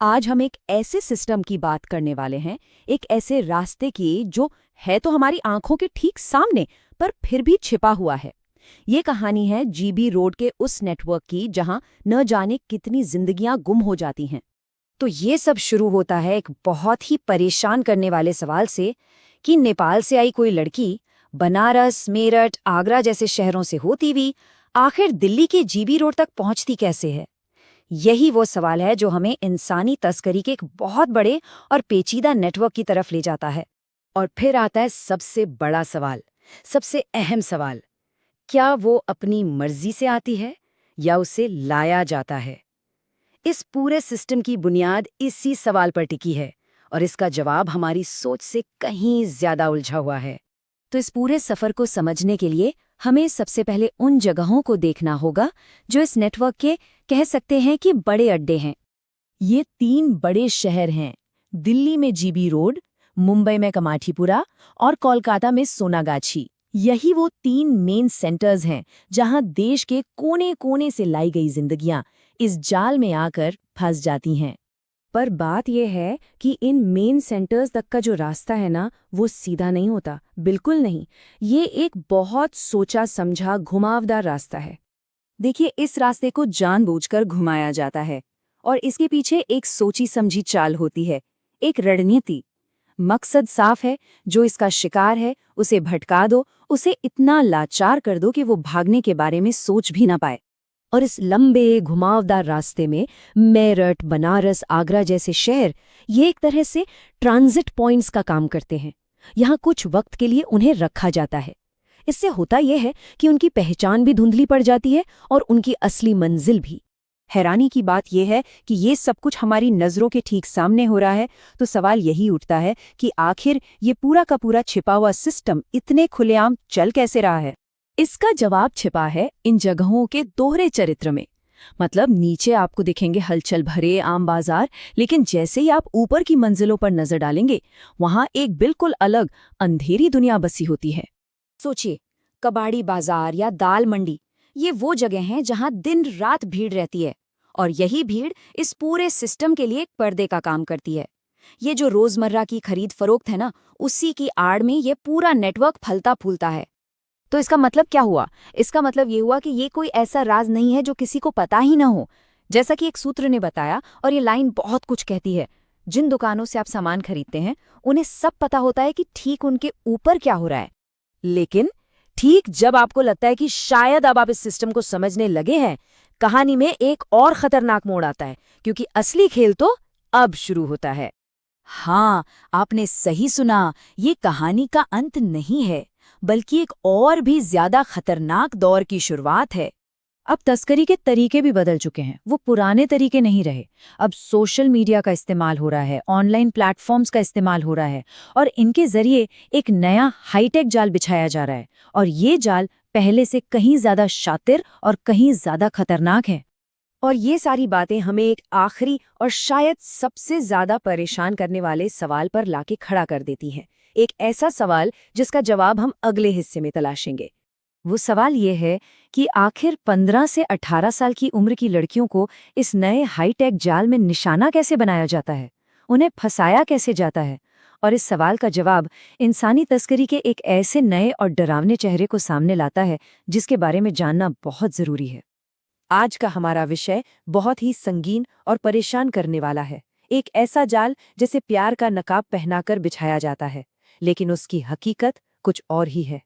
आज हम एक ऐसे सिस्टम की बात करने वाले हैं, एक ऐसे रास्ते की जो है तो हमारी आंखों के ठीक सामने, पर फिर भी छिपा हुआ है। ये कहानी है जीबी रोड के उस नेटवर्क की जहां न जाने कितनी जिंदगियां गुम हो जाती हैं। तो ये सब शुरू होता है एक बहुत ही परेशान करने वाले सवाल से कि नेपाल से आई कोई लड़की बनारस, मेरठ, आगरा जैसे शहरों से होती हुई आखिर दिल्ली के जीबी रोड तक पहुंचती कैसे है। यही वो सवाल है जो हमें इंसानी तस्करी के एक बहुत बड़े और पेचीदा नेटवर्क की तरफ ले जाता है। और फिर आता है सबसे बड़ा सवाल, सबसे अहम सवाल, क्या वो अपनी मर्जी से आती है या उसे लाया जाता है। इस पूरे सिस्टम की बुनियाद इसी सवाल पर टिकी है और इसका जवाब हमारी सोच से कहीं ज्यादा उलझा हुआ है। तो इस पूरे सफर को समझने के लिए हमें सबसे पहले उन जगहों को देखना होगा जो इस नेटवर्क के कह सकते हैं कि बड़े अड्डे हैं। ये 3 बड़े शहर हैं, दिल्ली में जीबी रोड, मुंबई में कमाठीपुरा और कोलकाता में सोनागाछी। यही वो 3 मेन सेंटर्स हैं जहां देश के कोने कोने से लाई गई जिंदगियां इस जाल में आकर फंस जाती हैं। पर बात यह है कि इन मेन सेंटर्स तक का जो रास्ता है ना, वो सीधा नहीं होता, बिल्कुल नहीं। ये एक बहुत सोचा समझा घुमावदार रास्ता है। देखिए, इस रास्ते को जानबूझकर घुमाया जाता है और इसके पीछे एक सोची समझी चाल होती है, एक रणनीति। मकसद साफ है, जो इसका शिकार है उसे भटका दो, उसे इतना लाचार कर दो कि वो भागने के बारे में सोच भी ना पाए। और इस लंबे घुमावदार रास्ते में मेरठ, बनारस, आगरा जैसे शहर ये एक तरह से ट्रांजिट पॉइंट्स का काम करते हैं। यहाँ कुछ वक्त के लिए उन्हें रखा जाता है। इससे होता यह है कि उनकी पहचान भी धुंधली पड़ जाती है और उनकी असली मंजिल भी। हैरानी की बात यह है कि ये सब कुछ हमारी नज़रों के ठीक सामने हो रहा है, तो सवाल यही उठता है कि आखिर ये पूरा का पूरा छिपा हुआ सिस्टम इतने खुलेआम चल कैसे रहा है। इसका जवाब छिपा है इन जगहों के दोहरे चरित्र में। मतलब नीचे आपको दिखेंगे हलचल भरे आम बाजार, लेकिन जैसे ही आप ऊपर की मंजिलों पर नजर डालेंगे, वहां एक बिल्कुल अलग अंधेरी दुनिया बसी होती है। सोचिए, कबाड़ी बाजार या दाल मंडी, ये वो जगह हैं जहां दिन रात भीड़ रहती है और यही भीड़ इस पूरे सिस्टम के लिए एक पर्दे का काम करती है। ये जो रोजमर्रा की खरीद फरोख्त है ना, उसी की आड़ में ये पूरा नेटवर्क फलता फूलता है। तो इसका मतलब क्या हुआ? इसका मतलब ये हुआ कि ये कोई ऐसा राज नहीं है जो किसी को पता ही ना हो। जैसा कि एक सूत्र ने बताया, और ये लाइन बहुत कुछ कहती है, जिन दुकानों से आप सामान खरीदते हैं उन्हें सब पता होता है कि ठीक उनके ऊपर क्या हो रहा है। लेकिन ठीक जब आपको लगता है कि शायद अब आप इस सिस्टम को समझने लगे हैं, कहानी में एक और खतरनाक मोड़ आता है, क्योंकि असली खेल तो अब शुरू होता है। हाँ, आपने सही सुना, ये कहानी का अंत नहीं है, बल्कि एक और भी ज्यादा खतरनाक दौर की शुरुआत है। अब तस्करी के तरीके भी बदल चुके हैं, वो पुराने तरीके नहीं रहे। अब सोशल मीडिया का इस्तेमाल हो रहा है, ऑनलाइन प्लेटफॉर्म्स का इस्तेमाल हो रहा है और इनके जरिए एक नया हाईटेक जाल बिछाया जा रहा है। और ये जाल पहले से कहीं ज्यादा शातिर और कहीं ज्यादा खतरनाक है। और ये सारी बातें हमें एक आखिरी और शायद सबसे ज्यादा परेशान करने वाले सवाल पर लाके खड़ा कर देती हैं। एक ऐसा सवाल जिसका जवाब हम अगले हिस्से में तलाशेंगे। वो सवाल ये है कि आखिर 15 से 18 साल की उम्र की लड़कियों को इस नए हाईटेक जाल में निशाना कैसे बनाया जाता है, उन्हें फंसाया कैसे जाता है। और इस सवाल का जवाब इंसानी तस्करी के एक ऐसे नए और डरावने चेहरे को सामने लाता है जिसके बारे में जानना बहुत जरूरी है। आज का हमारा विषय बहुत ही संगीन और परेशान करने वाला है। एक ऐसा जाल जिसे प्यार का नकाब पहनाकर बिछाया जाता है, लेकिन उसकी हकीकत कुछ और ही है।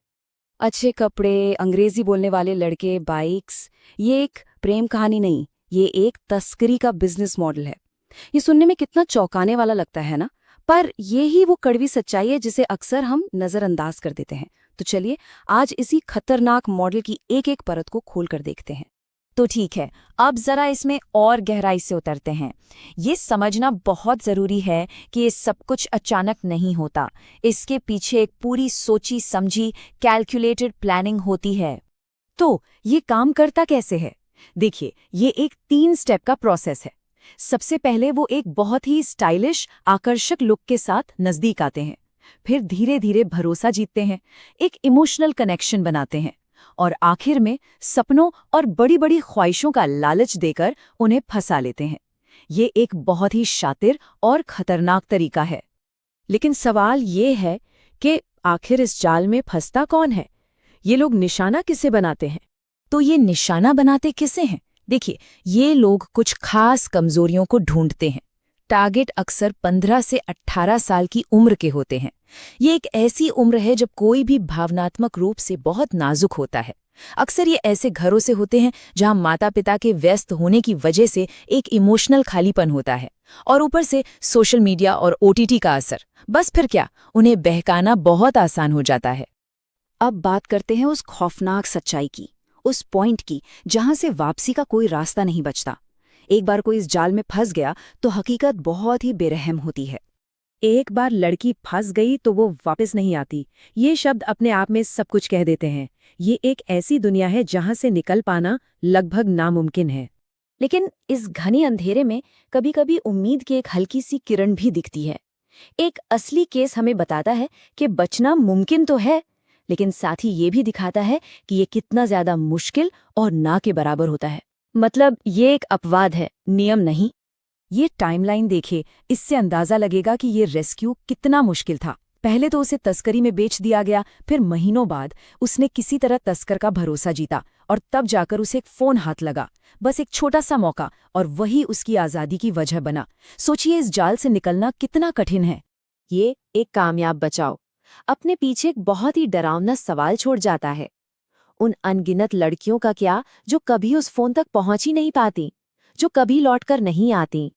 अच्छे कपड़े, अंग्रेजी बोलने वाले लड़के, बाइक्स, ये एक प्रेम कहानी नहीं, ये एक तस्करी का बिजनेस मॉडल है। ये सुनने में कितना चौंकाने वाला लगता है ना, पर ये ही वो कड़वी सच्चाई है जिसे अक्सर हम नजरअंदाज कर देते हैं। तो चलिए आज इसी खतरनाक मॉडल की एक एक परत को खोल कर देखते हैं। तो ठीक है, अब जरा इसमें और गहराई से उतरते हैं। ये समझना बहुत जरूरी है कि ये सब कुछ अचानक नहीं होता। इसके पीछे एक पूरी सोची समझी कैलकुलेटेड प्लानिंग होती है। तो ये काम करता कैसे है? देखिए, ये एक 3 स्टेप का प्रोसेस है। सबसे पहले वो एक बहुत ही स्टाइलिश, आकर्षक लुक के साथ नजदीक आते हैं। फिर धीरे धीरे भरोसा जीतते हैं, एक इमोशनल कनेक्शन बनाते हैं और आखिर में सपनों और बड़ी बड़ी ख्वाहिशों का लालच देकर उन्हें फंसा लेते हैं। ये एक बहुत ही शातिर और खतरनाक तरीका है। लेकिन सवाल ये है कि आखिर इस जाल में फंसता कौन है? ये लोग निशाना किसे बनाते हैं? तो ये निशाना बनाते किसे हैं? देखिए, ये लोग कुछ खास कमजोरियों को ढूंढते हैं। टारगेट अक्सर 15 से 18 साल की उम्र के होते हैं। ये एक ऐसी उम्र है जब कोई भी भावनात्मक रूप से बहुत नाजुक होता है। अक्सर ये ऐसे घरों से होते हैं जहां माता-पिता के व्यस्त होने की वजह से एक इमोशनल खालीपन होता है, और ऊपर से सोशल मीडिया और ओटीटी का असर। बस फिर क्या, उन्हें बहकाना बहुत आसान हो जाता है। अब बात करते हैं उस खौफनाक सच्चाई की, उस पॉइंट की जहां से वापसी का कोई रास्ता नहीं बचता। एक बार कोई इस जाल में फंस गया तो हकीकत बहुत ही बेरहम होती है। एक बार लड़की फंस गई तो वो वापस नहीं आती। ये शब्द अपने आप में सब कुछ कह देते हैं। ये एक ऐसी दुनिया है जहां से निकल पाना लगभग नामुमकिन है। लेकिन इस घने अंधेरे में कभी-कभी उम्मीद की एक हल्की सी किरण भी दिखती है। एक असली केस हमें बताता है कि बचना मुमकिन तो है, लेकिन साथ ही ये भी दिखाता है कि ये कितना ज्यादा मुश्किल और ना के बराबर होता है। मतलब ये एक अपवाद है, नियम नहीं। ये टाइमलाइन देखे, इससे अंदाजा लगेगा कि ये रेस्क्यू कितना मुश्किल था। पहले तो उसे तस्करी में बेच दिया गया, फिर महीनों बाद उसने किसी तरह तस्कर का भरोसा जीता, और तब जाकर उसे एक फोन हाथ लगा। बस एक छोटा सा मौका, और वही उसकी आज़ादी की वजह बना। सोचिए इस जाल से निकलना कितना कठिन है। ये एक कामयाब बचाव अपने पीछे एक बहुत ही डरावना सवाल छोड़ जाता है। उन अनगिनत लड़कियों का क्या जो कभी उस फोन तक पहुंच ही नहीं पाती, जो कभी लौटकर नहीं आती।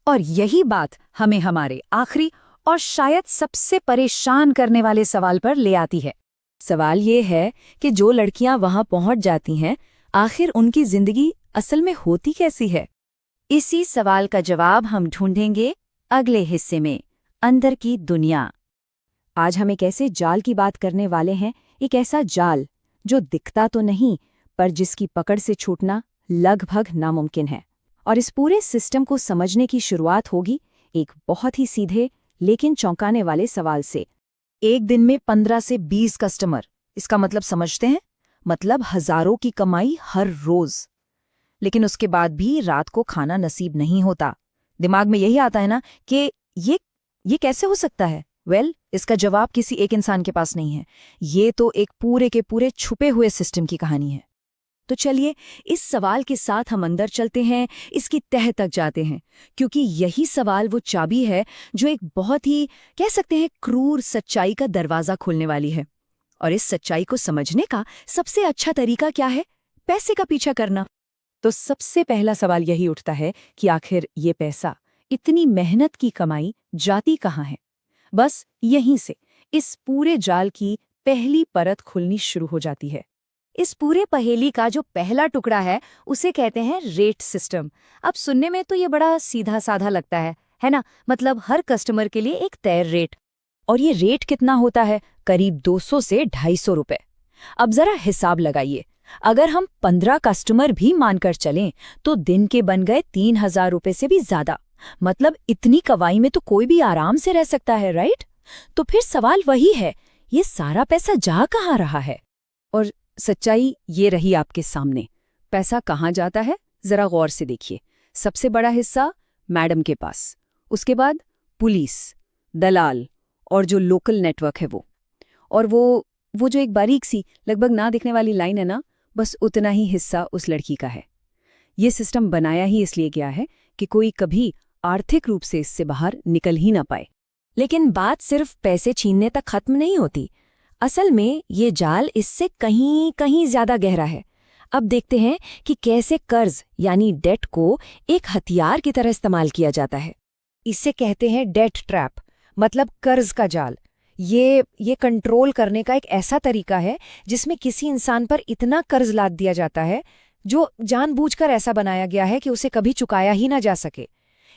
और यही बात हमें हमारे आखिरी और शायद सबसे परेशान करने वाले सवाल पर ले आती है। सवाल ये है कि जो लड़कियां वहां पहुंच जाती हैं, आखिर उनकी जिंदगी असल में होती कैसी है? इसी सवाल का जवाब हम ढूंढेंगे अगले हिस्से में, अंदर की दुनिया। आज हम एक ऐसे जाल की बात करने वाले हैं, एक ऐसा जाल जो दिखता तो नहीं, पर जिसकी पकड़ से छूटना लगभग नामुमकिन है। और इस पूरे सिस्टम को समझने की शुरुआत होगी एक बहुत ही सीधे लेकिन चौंकाने वाले सवाल से। एक दिन में 15 से 20 कस्टमर, इसका मतलब समझते हैं? मतलब हजारों की कमाई हर रोज। लेकिन उसके बाद भी रात को खाना नसीब नहीं होता। दिमाग में यही आता है ना कि ये कैसे हो सकता है? इसका जवाब किसी एक इंसान के पास नहीं है। ये तो एक पूरे के पूरे छुपे हुए सिस्टम की कहानी है। तो चलिए इस सवाल के साथ हम अंदर चलते हैं, इसकी तह तक जाते हैं, क्योंकि यही सवाल वो चाबी है जो एक बहुत ही, कह सकते हैं, क्रूर सच्चाई का दरवाज़ा खोलने वाली है। और इस सच्चाई को समझने का सबसे अच्छा तरीका क्या है? पैसे का पीछा करना। तो सबसे पहला सवाल यही उठता है कि आखिर ये पैसा, इतनी मेहनत की कमाई जाती कहाँ है? बस यहीं से इस पूरे जाल की पहली परत खुलनी शुरू हो जाती है। इस पूरे पहेली का जो पहला टुकड़ा है उसे कहते हैं रेट सिस्टम। अब सुनने में तो ये बड़ा सीधा साधा लगता है ना? मतलब हर कस्टमर के लिए एक तय रेट। और ये रेट कितना होता है? करीब 200 से 250 रुपए। अब जरा हिसाब लगाइए, अगर हम 15 कस्टमर भी मानकर चलें तो दिन के बन गए 3000 रुपए से भी ज्यादा। मतलब इतनी कमाई में तो कोई भी आराम से रह सकता है, राइट? तो फिर सवाल वही है, ये सारा पैसा जा कहाँ रहा है? और सच्चाई ये रही आपके सामने। पैसा कहाँ जाता है, जरा गौर से देखिए। सबसे बड़ा हिस्सा मैडम के पास, उसके बाद पुलिस, दलाल और जो लोकल नेटवर्क है वो। और वो जो एक बारीक सी लगभग ना दिखने वाली लाइन है ना, बस उतना ही हिस्सा उस लड़की का है। ये सिस्टम बनाया ही इसलिए गया है कि कोई कभी आर्थिक रूप से इससे बाहर निकल ही ना पाए। लेकिन बात सिर्फ पैसे छीनने तक खत्म नहीं होती। असल में ये जाल इससे कहीं कहीं ज्यादा गहरा है। अब देखते हैं कि कैसे कर्ज यानी डेट को एक हथियार की तरह इस्तेमाल किया जाता है। इसे कहते हैं डेट ट्रैप, मतलब कर्ज का जाल। ये कंट्रोल करने का एक ऐसा तरीका है जिसमें किसी इंसान पर इतना कर्ज लाद दिया जाता है जो जानबूझकर ऐसा बनाया गया है कि उसे कभी चुकाया ही ना जा सके।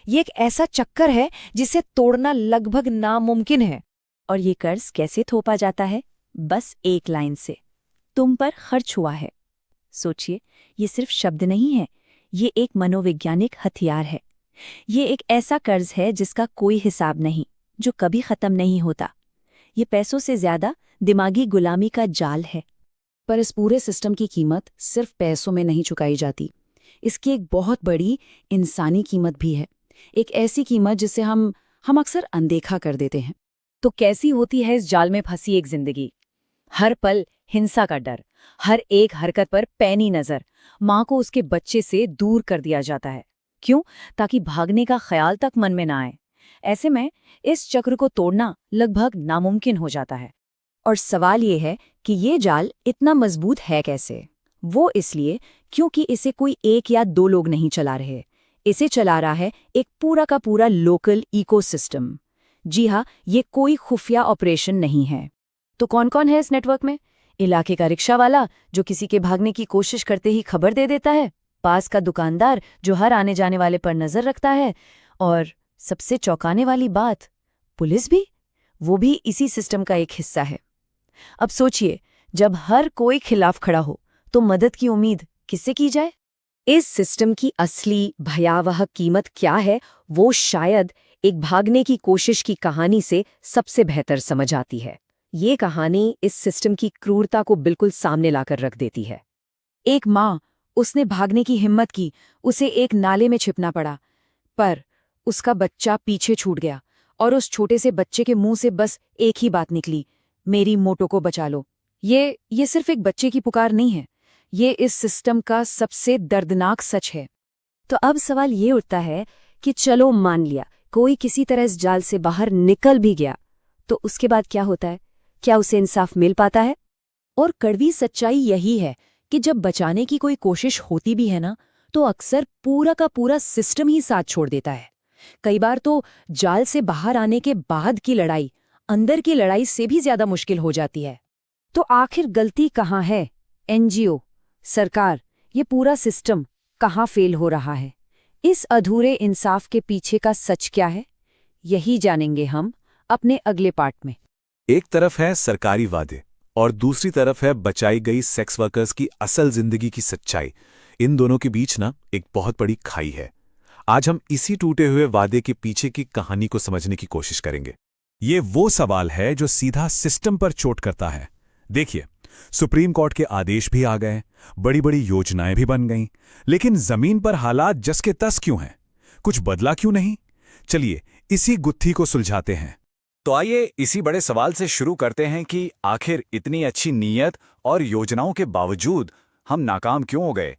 ये एक ऐसा चक्कर है जिसे तोड़ना लगभग नामुमकिन है। और ये कर्ज कैसे थोपा जाता है? बस एक लाइन से, तुम पर खर्च हुआ है। सोचिए, ये सिर्फ शब्द नहीं है, ये एक मनोवैज्ञानिक हथियार है। ये एक ऐसा कर्ज है जिसका कोई हिसाब नहीं, जो कभी खत्म नहीं होता। ये पैसों से ज्यादा दिमागी गुलामी का जाल है। पर इस पूरे सिस्टम की कीमत सिर्फ पैसों में नहीं चुकाई जाती। इसकी एक बहुत बड़ी इंसानी कीमत भी है, एक ऐसी कीमत जिसे हम अक्सर अनदेखा कर देते हैं। तो कैसी होती है इस जाल में फंसी एक जिंदगी? हर पल हिंसा का डर, हर एक हरकत पर पैनी नजर, माँ को उसके बच्चे से दूर कर दिया जाता है। क्यों? ताकि भागने का ख्याल तक मन में ना आए। ऐसे में इस चक्र को तोड़ना लगभग नामुमकिन हो जाता है। और सवाल ये है कि ये जाल इतना मजबूत है कैसे? वो इसलिए क्योंकि इसे कोई एक या दो लोग नहीं चला रहे। इसे चला रहा है एक पूरा का पूरा लोकल इकोसिस्टम। जी हाँ, ये कोई खुफिया ऑपरेशन नहीं है। तो कौन कौन है इस नेटवर्क में? इलाके का रिक्शा वाला जो किसी के भागने की कोशिश करते ही खबर दे देता है, पास का दुकानदार जो हर आने जाने वाले पर नजर रखता है, और सबसे चौंकाने वाली बात, पुलिस भी, वो भी इसी सिस्टम का एक हिस्सा है। अब सोचिए, जब हर कोई खिलाफ खड़ा हो तो मदद की उम्मीद किससे की जाए? इस सिस्टम की असली भयावह कीमत क्या है, वो शायद एक भागने की कोशिश की कहानी से सबसे बेहतर समझ आती है। ये कहानी इस सिस्टम की क्रूरता को बिल्कुल सामने लाकर रख देती है। एक माँ, उसने भागने की हिम्मत की, उसे एक नाले में छिपना पड़ा, पर उसका बच्चा पीछे छूट गया और उस छोटे से बच्चे के मुंह से बस एक ही बात निकली, मेरी मोटो को बचा लो। ये सिर्फ एक बच्चे की पुकार नहीं है, ये इस सिस्टम का सबसे दर्दनाक सच है। तो अब सवाल ये उठता है कि चलो मान लिया कोई किसी तरह इस जाल से बाहर निकल भी गया, तो उसके बाद क्या होता है? क्या उसे इंसाफ मिल पाता है? और कड़वी सच्चाई यही है कि जब बचाने की कोई कोशिश होती भी है ना, तो अक्सर पूरा का पूरा सिस्टम ही साथ छोड़ देता है। कई बार तो जाल से बाहर आने के बाद की लड़ाई अंदर की लड़ाई से भी ज्यादा मुश्किल हो जाती है। तो आखिर गलती कहाँ है? एनजीओ, सरकार, ये पूरा सिस्टम कहाँ फेल हो रहा है? इस अधूरे इंसाफ के पीछे का सच क्या है? यही जानेंगे हम अपने अगले पार्ट में। एक तरफ है सरकारी वादे और दूसरी तरफ है बचाई गई सेक्स वर्कर्स की असल जिंदगी की सच्चाई। इन दोनों के बीच ना एक बहुत बड़ी खाई है। आज हम इसी टूटे हुए वादे के पीछे की कहानी को समझने की कोशिश करेंगे। ये वो सवाल है जो सीधा सिस्टम पर चोट करता है। देखिए, सुप्रीम कोर्ट के आदेश भी आ गए, बड़ी बड़ी योजनाएं भी बन गईं, लेकिन जमीन पर हालात जस के तस क्यों हैं? कुछ बदला क्यों नहीं? चलिए इसी गुत्थी को सुलझाते हैं। तो आइए इसी बड़े सवाल से शुरू करते हैं कि आखिर इतनी अच्छी नीयत और योजनाओं के बावजूद हम नाकाम क्यों हो गए।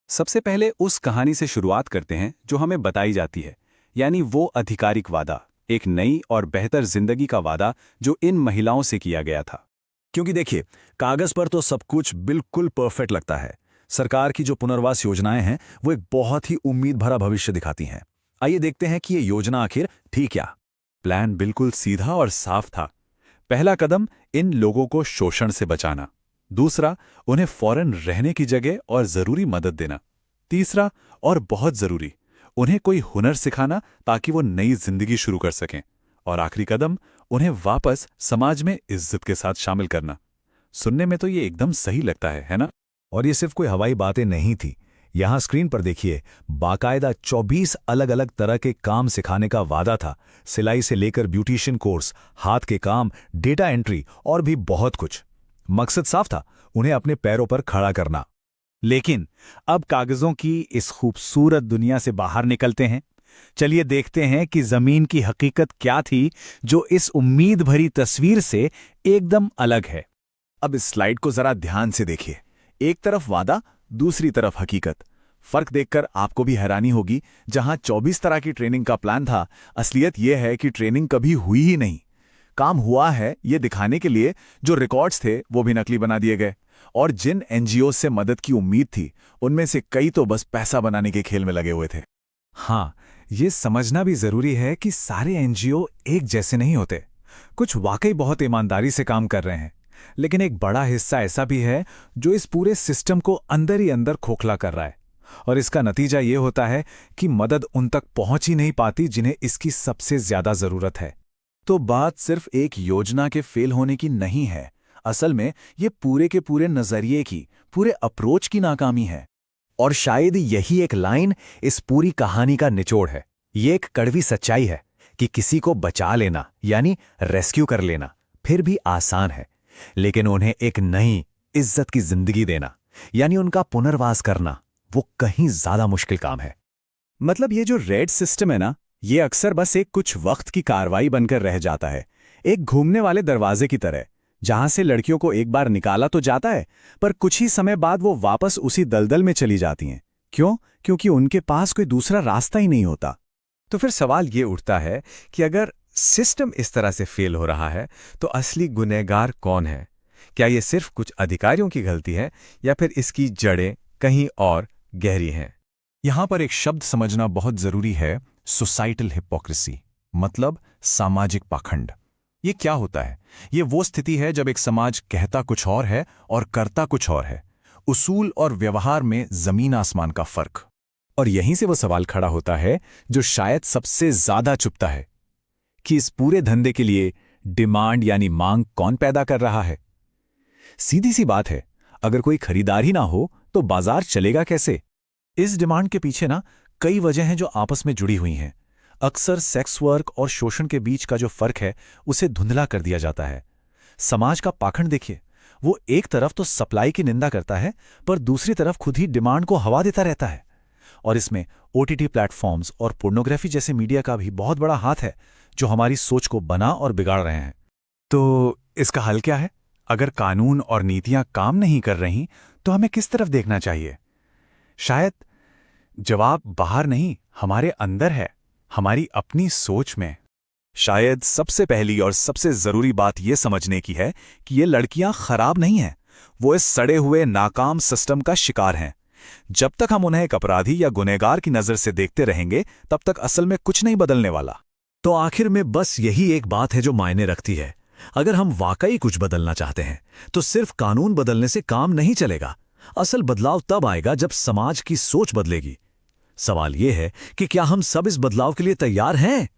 सबसे पहले उस कहानी से शुरुआत करते हैं जो हमें बताई जाती है, यानी वो आधिकारिक वादा, एक नई और बेहतर जिंदगी का वादा जो इन महिलाओं से किया गया था। क्योंकि देखिए, कागज पर तो सब कुछ बिल्कुल परफेक्ट लगता है। सरकार की जो पुनर्वास योजनाएं हैं वो एक बहुत ही उम्मीद भरा भविष्य दिखाती हैं। आइए देखते हैं कि ये योजना आखिर थी क्या। प्लान बिल्कुल सीधा और साफ था। पहला कदम, इन लोगों को शोषण से बचाना। दूसरा, उन्हें फौरन रहने की जगह और जरूरी मदद देना। तीसरा, और बहुत जरूरी, उन्हें कोई हुनर सिखाना ताकि वो नई जिंदगी शुरू कर सकें। और आखिरी कदम, उन्हें वापस समाज में इज्जत के साथ शामिल करना। सुनने में तो ये एकदम सही लगता है ना? और ये सिर्फ कोई हवाई बातें नहीं थी। यहां स्क्रीन पर देखिए, बाकायदा 24 अलग अलग तरह के काम सिखाने का वादा था। सिलाई से लेकर ब्यूटिशियन कोर्स, हाथ के काम, डेटा एंट्री और भी बहुत कुछ। मकसद साफ था, उन्हें अपने पैरों पर खड़ा करना। लेकिन अब कागजों की इस खूबसूरत दुनिया से बाहर निकलते हैं। चलिए देखते हैं कि जमीन की हकीकत क्या थी जो इस उम्मीद भरी तस्वीर से एकदम अलग है। अब इस स्लाइड को जरा ध्यान से देखिए। एक तरफ वादा, दूसरी तरफ हकीकत। फर्क देखकर आपको भी हैरानी होगी। जहां 24 तरह की ट्रेनिंग का प्लान था, असलियत यह है कि ट्रेनिंग कभी हुई ही नहीं। काम हुआ है ये दिखाने के लिए जो रिकॉर्ड्स थे वो भी नकली बना दिए गए। और जिन एनजीओ से मदद की उम्मीद थी, उनमें से कई तो बस पैसा बनाने के खेल में लगे हुए थे। हाँ, ये समझना भी जरूरी है कि सारे एनजीओ एक जैसे नहीं होते। कुछ वाकई बहुत ईमानदारी से काम कर रहे हैं, लेकिन एक बड़ा हिस्सा ऐसा भी है जो इस पूरे सिस्टम को अंदर ही अंदर खोखला कर रहा है। और इसका नतीजा ये होता है कि मदद उन तक पहुंच ही नहीं पाती जिन्हें इसकी सबसे ज्यादा जरूरत है। तो बात सिर्फ एक योजना के फेल होने की नहीं है। असल में ये पूरे के पूरे नजरिए की, पूरे अप्रोच की नाकामी है। और शायद यही एक लाइन इस पूरी कहानी का निचोड़ है। ये एक कड़वी सच्चाई है कि किसी को बचा लेना यानी रेस्क्यू कर लेना फिर भी आसान है, लेकिन उन्हें एक नई इज्जत की जिंदगी देना यानी उनका पुनर्वास करना, वो कहीं ज्यादा मुश्किल काम है। मतलब ये जो रेड सिस्टम है ना, ये अक्सर बस एक कुछ वक्त की कार्रवाई बनकर रह जाता है, एक घूमने वाले दरवाजे की तरह, जहां से लड़कियों को एक बार निकाला तो जाता है, पर कुछ ही समय बाद वो वापस उसी दलदल में चली जाती हैं। क्यों? क्योंकि उनके पास कोई दूसरा रास्ता ही नहीं होता। तो फिर सवाल ये उठता है कि अगर सिस्टम इस तरह से फेल हो रहा है, तो असली गुनहगार कौन है? क्या ये सिर्फ कुछ अधिकारियों की गलती है, या फिर इसकी जड़ें कहीं और गहरी हैं? यहां पर एक शब्द समझना बहुत जरूरी है, सोसाइटल हिपोक्रेसी, मतलब सामाजिक पाखंड। ये क्या होता है? ये वो स्थिति है जब एक समाज कहता कुछ और है और करता कुछ और है, उसूल और व्यवहार में जमीन आसमान का फर्क। और यहीं से वो सवाल खड़ा होता है जो शायद सबसे ज्यादा चुभता है, कि इस पूरे धंधे के लिए डिमांड यानी मांग कौन पैदा कर रहा है? सीधी सी बात है, अगर कोई खरीदार ही ना हो तो बाजार चलेगा कैसे? इस डिमांड के पीछे ना कई वजह हैं जो आपस में जुड़ी हुई हैं। अक्सर सेक्स वर्क और शोषण के बीच का जो फर्क है उसे धुंधला कर दिया जाता है। समाज का पाखंड देखिए, वो एक तरफ तो सप्लाई की निंदा करता है, पर दूसरी तरफ खुद ही डिमांड को हवा देता रहता है। और इसमें ओटीटी प्लेटफॉर्म्स और पोर्नोग्राफी जैसे मीडिया का भी बहुत बड़ा हाथ है, जो हमारी सोच को बना और बिगाड़ रहे हैं। तो इसका हल क्या है? अगर कानून और नीतियां काम नहीं कर रही, तो हमें किस तरफ देखना चाहिए? शायद जवाब बाहर नहीं, हमारे अंदर है, हमारी अपनी सोच में। शायद सबसे पहली और सबसे जरूरी बात यह समझने की है कि ये लड़कियां खराब नहीं हैं, वो इस सड़े हुए नाकाम सिस्टम का शिकार हैं। जब तक हम उन्हें एक अपराधी या गुनहगार की नजर से देखते रहेंगे, तब तक असल में कुछ नहीं बदलने वाला। तो आखिर में बस यही एक बात है जो मायने रखती है। अगर हम वाकई कुछ बदलना चाहते हैं, तो सिर्फ कानून बदलने से काम नहीं चलेगा। असल बदलाव तब आएगा जब समाज की सोच बदलेगी। सवाल यह है कि क्या हम सब इस बदलाव के लिए तैयार हैं?